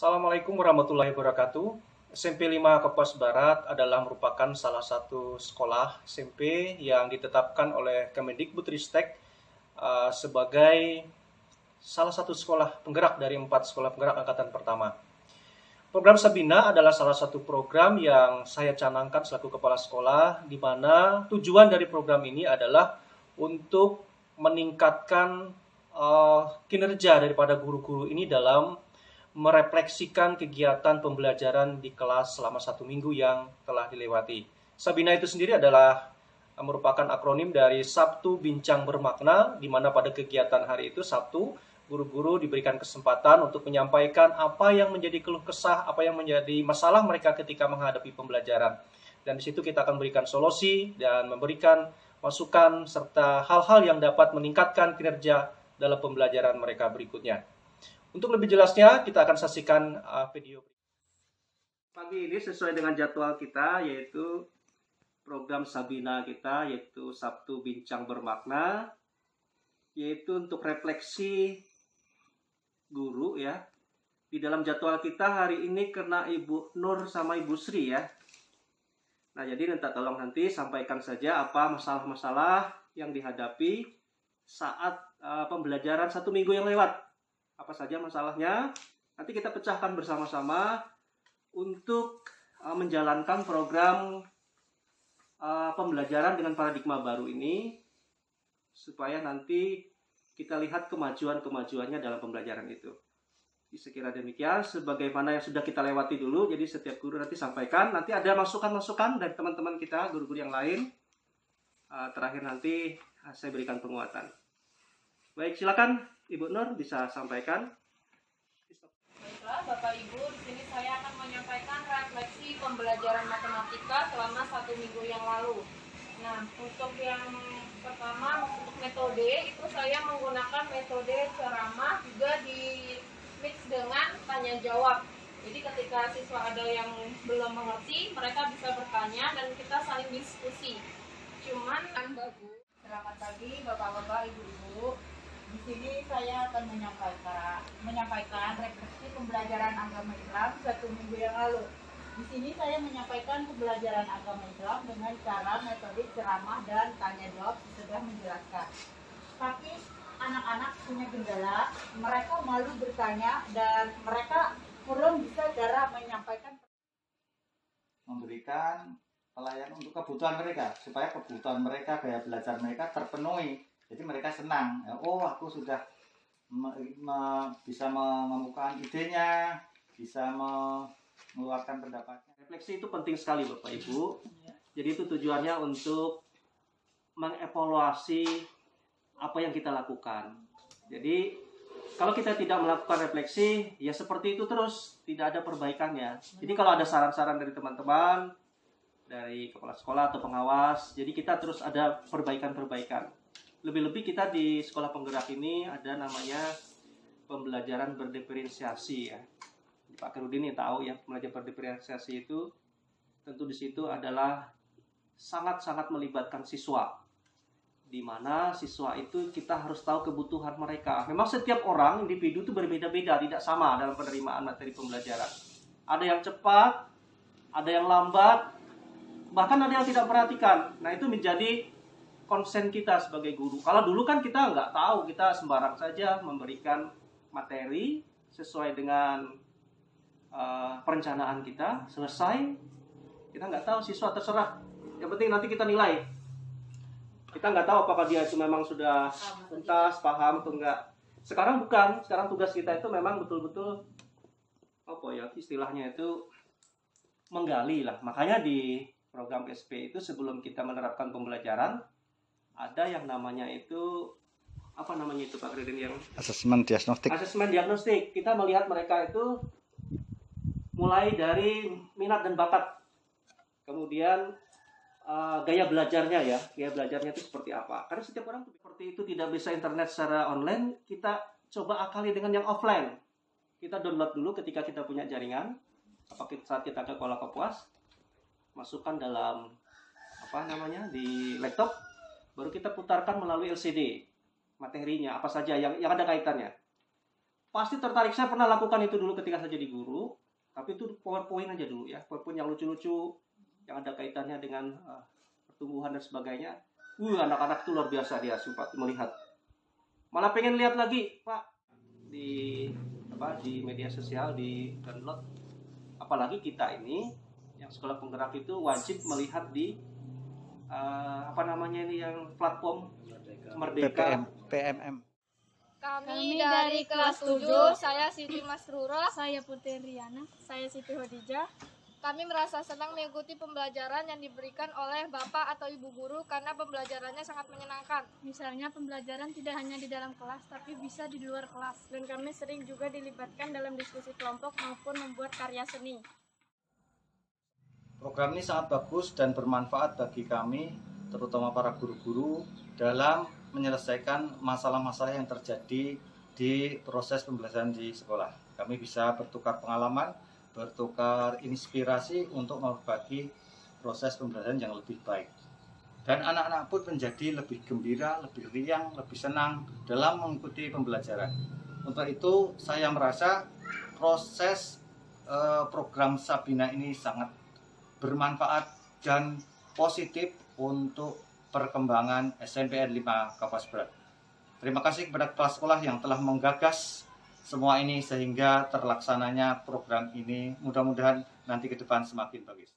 Assalamualaikum warahmatullahi wabarakatuh. SMP 5 Kapuas Barat adalah merupakan salah satu sekolah SMP yang ditetapkan oleh Kemendikbudristek sebagai salah satu sekolah penggerak dari 4 sekolah penggerak angkatan pertama. Program Sabina adalah salah satu program yang saya canangkan selaku kepala sekolah, di mana tujuan dari program ini adalah untuk meningkatkan kinerja daripada guru-guru ini dalam merefleksikan kegiatan pembelajaran di kelas selama 1 minggu yang telah dilewati. Sabina itu sendiri adalah merupakan akronim dari Sabtu Bincang Bermakna, di mana pada kegiatan hari itu Sabtu, guru-guru diberikan kesempatan untuk menyampaikan apa yang menjadi keluh kesah, apa yang menjadi masalah mereka ketika menghadapi pembelajaran. Dan di situ kita akan memberikan solusi dan memberikan masukan serta hal-hal yang dapat meningkatkan kinerja dalam pembelajaran mereka berikutnya. Untuk lebih jelasnya, kita akan saksikan video. Pagi ini sesuai dengan jadwal kita, yaitu program Sabina kita, yaitu Sabtu Bincang Bermakna, yaitu untuk refleksi guru ya. Di dalam jadwal kita hari ini kena Ibu Nur sama Ibu Sri ya. Nah, jadi tolong nanti sampaikan saja apa masalah-masalah yang dihadapi saat pembelajaran 1 minggu yang lewat. Apa saja masalahnya, nanti kita pecahkan bersama-sama untuk menjalankan program pembelajaran dengan paradigma baru ini, supaya nanti kita lihat kemajuan-kemajuannya dalam pembelajaran itu. Sekira demikian, sebagaimana yang sudah kita lewati dulu, jadi setiap guru nanti sampaikan, nanti ada masukan-masukan dari teman-teman kita, guru-guru yang lain. Terakhir nanti saya berikan penguatan. Baik, silakan Ibu Nur bisa sampaikan. Baiklah, Bapak Ibu, di sini saya akan menyampaikan refleksi pembelajaran matematika selama 1 minggu yang lalu. Nah, untuk yang pertama, untuk metode itu saya menggunakan metode ceramah juga di mix dengan tanya jawab. Jadi ketika siswa ada yang belum mengerti, mereka bisa bertanya dan kita saling diskusi. Cuman yang bagus. Selamat pagi Bapak-bapak, Ibu-ibu. Di sini saya akan menyampaikan refleksi pembelajaran agama Islam 1 minggu yang lalu. Di sini saya menyampaikan pembelajaran agama Islam dengan cara metode ceramah dan tanya jawab sudah menjelaskan. Tapi anak-anak punya kendala, mereka malu bertanya dan mereka belum bisa cara menyampaikan. Memberikan pelayanan untuk kebutuhan mereka, supaya kebutuhan mereka, gaya belajar mereka terpenuhi. Jadi mereka senang, oh aku sudah bisa mengemukakan idenya, bisa mengeluarkan pendapatnya. Refleksi itu penting sekali Bapak Ibu. Jadi itu tujuannya untuk mengevaluasi apa yang kita lakukan. Jadi kalau kita tidak melakukan refleksi, ya seperti itu terus, tidak ada perbaikannya. Jadi kalau ada saran-saran dari teman-teman, dari kepala sekolah atau pengawas, jadi kita terus ada perbaikan-perbaikan. Lebih-lebih kita di sekolah penggerak ini ada namanya pembelajaran berdiferensiasi ya. Pak Kerudin ini tahu ya, pembelajaran berdiferensiasi itu tentu di situ adalah sangat-sangat melibatkan siswa. Di mana siswa itu kita harus tahu kebutuhan mereka. Memang setiap orang, individu itu berbeda-beda, tidak sama dalam penerimaan materi pembelajaran. Ada yang cepat, ada yang lambat, bahkan ada yang tidak perhatikan. Nah, itu menjadi konsen kita sebagai guru. Kalau dulu kan kita nggak tahu, kita sembarang saja memberikan materi sesuai dengan perencanaan kita, selesai. Kita nggak tahu, siswa terserah. Yang penting nanti kita nilai. Kita nggak tahu apakah dia itu memang sudah tuntas, paham atau enggak. Sekarang bukan. Sekarang tugas kita itu memang betul-betul apa ya istilahnya itu menggali lah. Makanya di program SP itu sebelum kita menerapkan pembelajaran, ada yang namanya itu apa namanya itu Pak Kredin, yang Asesmen diagnostik. Asesmen diagnostik. Kita melihat mereka itu mulai dari minat dan bakat, kemudian gaya belajarnya ya, gaya belajarnya itu seperti apa. Karena setiap orang seperti itu tidak bisa internet secara online, kita coba akali dengan yang offline. Kita download dulu ketika kita punya jaringan, saat kita ke Kuala Kapuas, masukkan dalam apa namanya di laptop, baru kita putarkan melalui LCD materinya apa saja yang ada kaitannya. pasti tertarik. Saya pernah lakukan itu dulu ketika saya jadi guru, tapi itu PowerPoint aja dulu ya, PowerPoint yang lucu-lucu, yang ada kaitannya dengan pertumbuhan dan sebagainya. Anak-anak itu luar biasa dia sempat melihat. Malah pengen lihat lagi, Pak, di media sosial, di download. Apalagi kita ini yang sekolah penggerak itu wajib melihat di yang platform Merdeka PMM. Kami dari kelas 7, saya Siti Masrura, saya Putri Riana, saya Siti Hodijah. Kami merasa senang mengikuti pembelajaran yang diberikan oleh Bapak atau Ibu Guru karena pembelajarannya sangat menyenangkan. Misalnya pembelajaran tidak hanya di dalam kelas, tapi bisa di luar kelas. Dan kami sering juga dilibatkan dalam diskusi kelompok maupun membuat karya seni. Program ini sangat bagus dan bermanfaat bagi kami, terutama para guru-guru, dalam menyelesaikan masalah-masalah yang terjadi di proses pembelajaran di sekolah. Kami bisa bertukar pengalaman, bertukar inspirasi untuk berbagi proses pembelajaran yang lebih baik. Dan anak-anak pun menjadi lebih gembira, lebih riang, lebih senang dalam mengikuti pembelajaran. Untuk itu saya merasa proses program Sabina ini sangat bermanfaat dan positif untuk perkembangan SMPN 5 Kapuas Barat. Terima kasih kepada kepala sekolah yang telah menggagas semua ini sehingga terlaksananya program ini. Mudah-mudahan nanti ke depan semakin bagus.